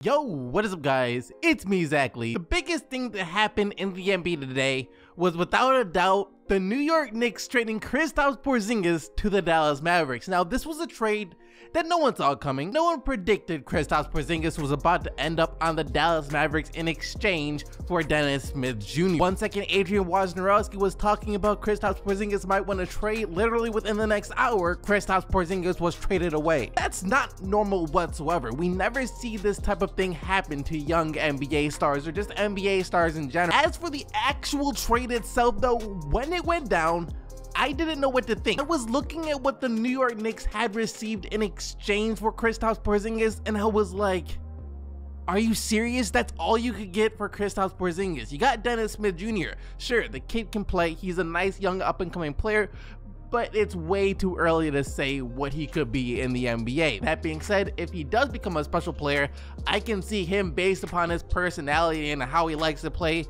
Yo, what is up guys? It's me, Zachary. The biggest thing that happened in the NBA today was without a doubt the New York Knicks trading Kristaps Porzingis to the Dallas Mavericks. Now, this was a trade that no one saw coming. No one predicted Kristaps Porzingis was about to end up on the Dallas Mavericks in exchange for Dennis Smith Jr. 1 second, Adrian Wojnarowski was talking about Kristaps Porzingis might want to trade. Literally within the next hour, Kristaps Porzingis was traded away. That's not normal whatsoever. We never see this type of thing happen to young NBA stars or just NBA stars in general. As for the actual trade itself though, when it went down, I didn't know what to think. I was looking at what the New York Knicks had received in exchange for Kristaps Porzingis, and I was like, are you serious? That's all you could get for Kristaps Porzingis? You got Dennis Smith Jr. Sure, the kid can play. He's a nice young up-and-coming player, but it's way too early to say what he could be in the NBA. That being said, if he does become a special player, I can see him, based upon his personality and how he likes to play,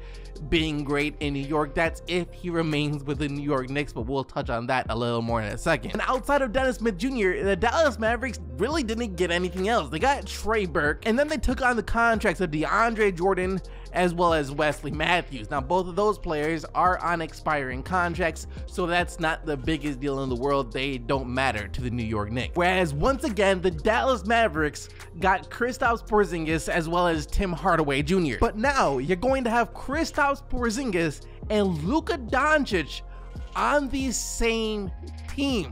being great in New York. That's if he remains with the New York Knicks, but we'll touch on that a little more in a second. And outside of Dennis Smith Jr., the Dallas Mavericks really didn't get anything else. They got Trey Burke, and then they took on the contracts of DeAndre Jordan as well as Wesley Matthews. Now, both of those players are on expiring contracts, so that's not the biggest deal in the world. They don't matter to the New York Knicks. Whereas once again, the Dallas Mavericks got Kristaps Porzingis as well as Tim Hardaway Jr. But now you're going to have Kristaps Porzingis and Luka Doncic on the same team.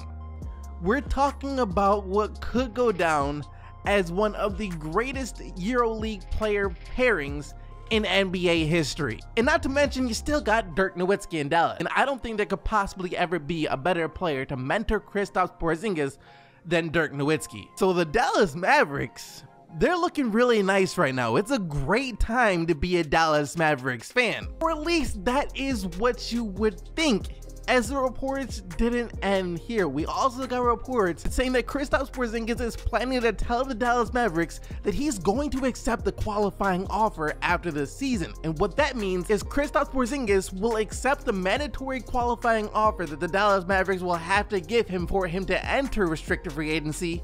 We're talking about what could go down as one of the greatest EuroLeague player pairings in NBA history. And not to mention, you still got Dirk Nowitzki in Dallas. And I don't think there could possibly ever be a better player to mentor Kristaps Porzingis than Dirk Nowitzki. So the Dallas Mavericks, they're looking really nice right now. It's a great time to be a Dallas Mavericks fan. Or at least that is what you would think, as the reports didn't end here. We also got reports saying that Kristaps Porzingis is planning to tell the Dallas Mavericks that he's going to accept the qualifying offer after this season. And what that means is Kristaps Porzingis will accept the mandatory qualifying offer that the Dallas Mavericks will have to give him for him to enter restricted free agency.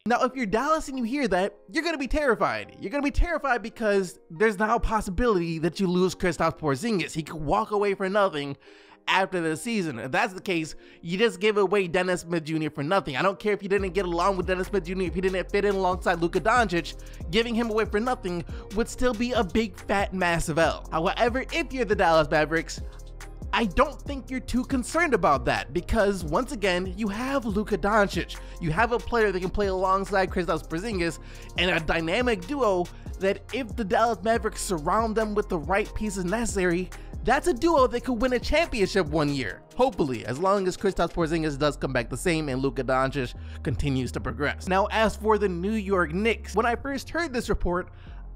Now, if you're Dallas and you hear that, you're going to be terrified. You're going to be terrified because there's now a possibility that you lose Kristaps Porzingis. He could walk away for nothing after the season. If that's the case, you just give away Dennis Smith Jr. for nothing. I don't care if you didn't get along with Dennis Smith Jr., if he didn't fit in alongside Luka Doncic, giving him away for nothing would still be a big, fat, massive L. However, if you're the Dallas Mavericks, I don't think you're too concerned about that, because once again, you have Luka Doncic. You have a player that can play alongside Kristaps Porzingis, and a dynamic duo that, if the Dallas Mavericks surround them with the right pieces necessary, that's a duo that could win a championship one year. Hopefully, as long as Kristaps Porzingis does come back the same and Luka Doncic continues to progress. Now, as for the New York Knicks, when I first heard this report,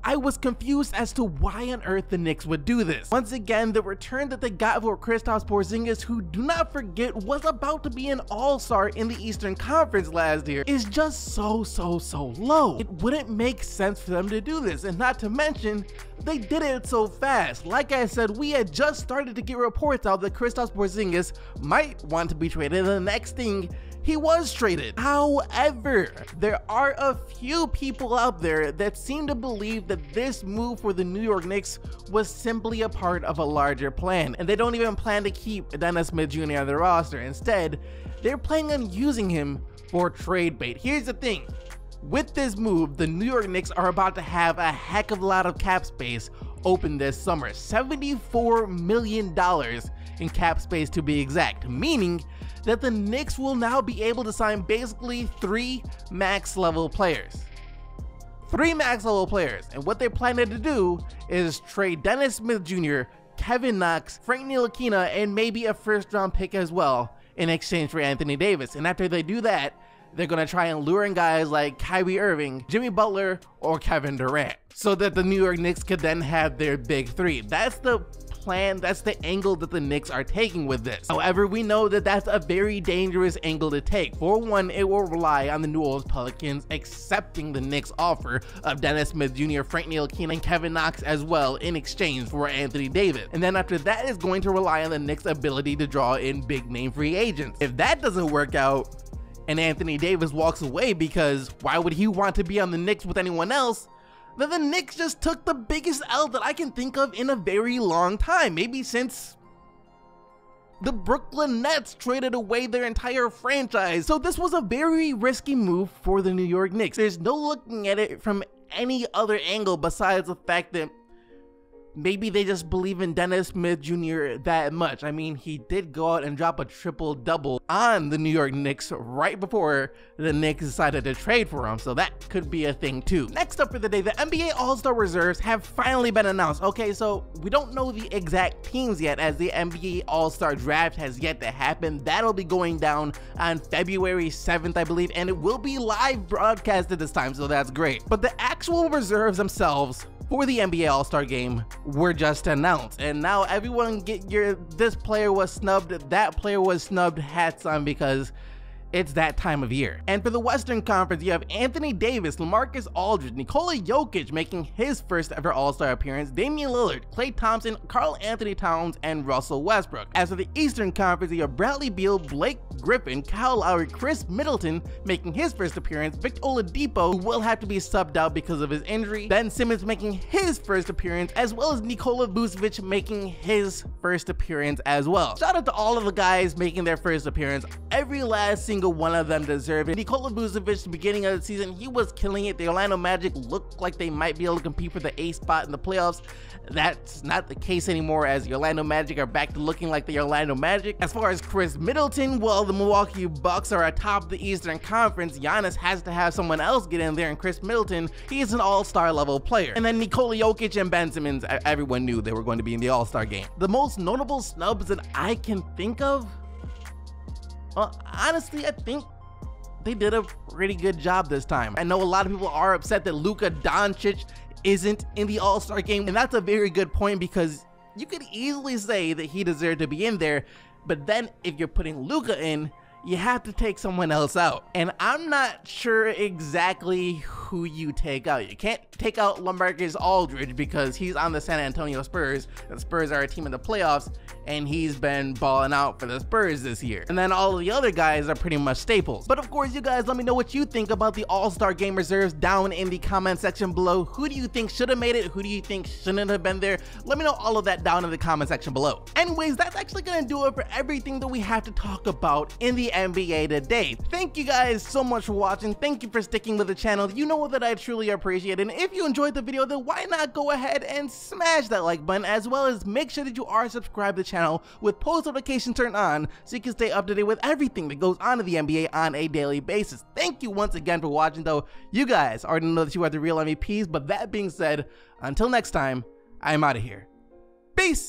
I was confused as to why on earth the Knicks would do this. Once again, the return that they got for Kristaps Porzingis, who, do not forget, was about to be an all-star in the Eastern Conference last year, is just so low. It wouldn't make sense for them to do this, and not to mention, they did it so fast. Like I said, we had just started to get reports out that Kristaps Porzingis might want to be traded, and the next thing, he was traded. However, there are a few people out there that seem to believe that this move for the New York Knicks was simply a part of a larger plan, and they don't even plan to keep Dennis Smith Jr. on their roster. Instead, they're planning on using him for trade bait. Here's the thing. With this move, the New York Knicks are about to have a heck of a lot of cap space open this summer. $74 million in cap space to be exact, meaning that the Knicks will now be able to sign basically 3 max level players. 3 max level players, and what they're planning to do is trade Dennis Smith Jr., Kevin Knox, Frank Ntilikina, and maybe a first round pick as well in exchange for Anthony Davis. And after they do that, they're going to try and lure in guys like Kyrie Irving, Jimmy Butler, or Kevin Durant, so that the New York Knicks could then have their big 3. That's the plan. That's the angle that the Knicks are taking with this. However, we know that that's a very dangerous angle to take. For one, it will rely on the New Orleans Pelicans accepting the Knicks offer of Dennis Smith Jr., Frank Ntilikina, and Kevin Knox as well in exchange for Anthony Davis. And then after that is going to rely on the Knicks' ability to draw in big name free agents. If that doesn't work out and Anthony Davis walks away, because why would he want to be on the Knicks with anyone else, then the Knicks just took the biggest L that I can think of in a very long time, maybe since the Brooklyn Nets traded away their entire franchise. So this was a very risky move for the New York Knicks. There's no looking at it from any other angle besides the fact that maybe they just believe in Dennis Smith Jr. that much. I mean, he did go out and drop a triple-double on the New York Knicks right before the Knicks decided to trade for him, so that could be a thing too. Next up for the day, the NBA All-Star reserves have finally been announced. Okay, so we don't know the exact teams yet, as the NBA All-Star draft has yet to happen. That'll be going down on February 7th, I believe, and it will be live broadcasted this time, so that's great. But the actual reserves themselves for the NBA All-Star game were just announced, and now everyone get your this player was snubbed, that player was snubbed hats on, because it's that time of year. And for the Western Conference, you have Anthony Davis, LaMarcus Aldridge, Nikola Jokic making his first ever All-Star appearance, Damian Lillard, Klay Thompson, Karl Anthony Towns, and Russell Westbrook. As for the Eastern Conference, you have Bradley Beal, Blake Griffin, Kyle Lowry, Chris Middleton making his first appearance, Victor Oladipo, who will have to be subbed out because of his injury, Ben Simmons making his first appearance, as well as Nikola Vucevic making his first appearance as well. Shout out to all of the guys making their first appearance. Every last single one of them deserve it. Nikola Vucevic, the beginning of the season, he was killing it. The Orlando Magic looked like they might be able to compete for the 8th spot in the playoffs. That's not the case anymore, as the Orlando Magic are back to looking like the Orlando Magic. As far as Chris Middleton, well, the Milwaukee Bucks are atop the Eastern Conference. Giannis has to have someone else get in there, and Chris Middleton, he's an all-star level player. And then Nikola Jokic and Ben Simmons, everyone knew they were going to be in the All-Star game. The most notable snubs that I can think of, well, honestly, I think they did a pretty good job this time. I know a lot of people are upset that Luka Doncic isn't in the All-Star game, and that's a very good point, because you could easily say that he deserved to be in there, but then if you're putting Luka in, you have to take someone else out. And I'm not sure exactly who you take out. You can't take out LaMarcus Aldridge because he's on the San Antonio Spurs. The Spurs are a team in the playoffs, and he's been balling out for the Spurs this year. And then all of the other guys are pretty much staples. But of course, you guys let me know what you think about the All-Star Game reserves down in the comment section below. Who do you think should have made it? Who do you think shouldn't have been there? Let me know all of that down in the comment section below. Anyways, that's actually gonna do it for everything that we have to talk about in the NBA today. Thank you guys so much for watching. Thank you for sticking with the channel. You know that I truly appreciate it. And if you enjoyed the video, then why not go ahead and smash that like button, as well as make sure that you are subscribed to the channel with post notifications turned on so you can stay up to date with everything that goes on in the NBA on a daily basis. Thank you once again for watching, though. You guys already know that you are the real MVPs, but that being said, until next time, I'm out of here. Peace!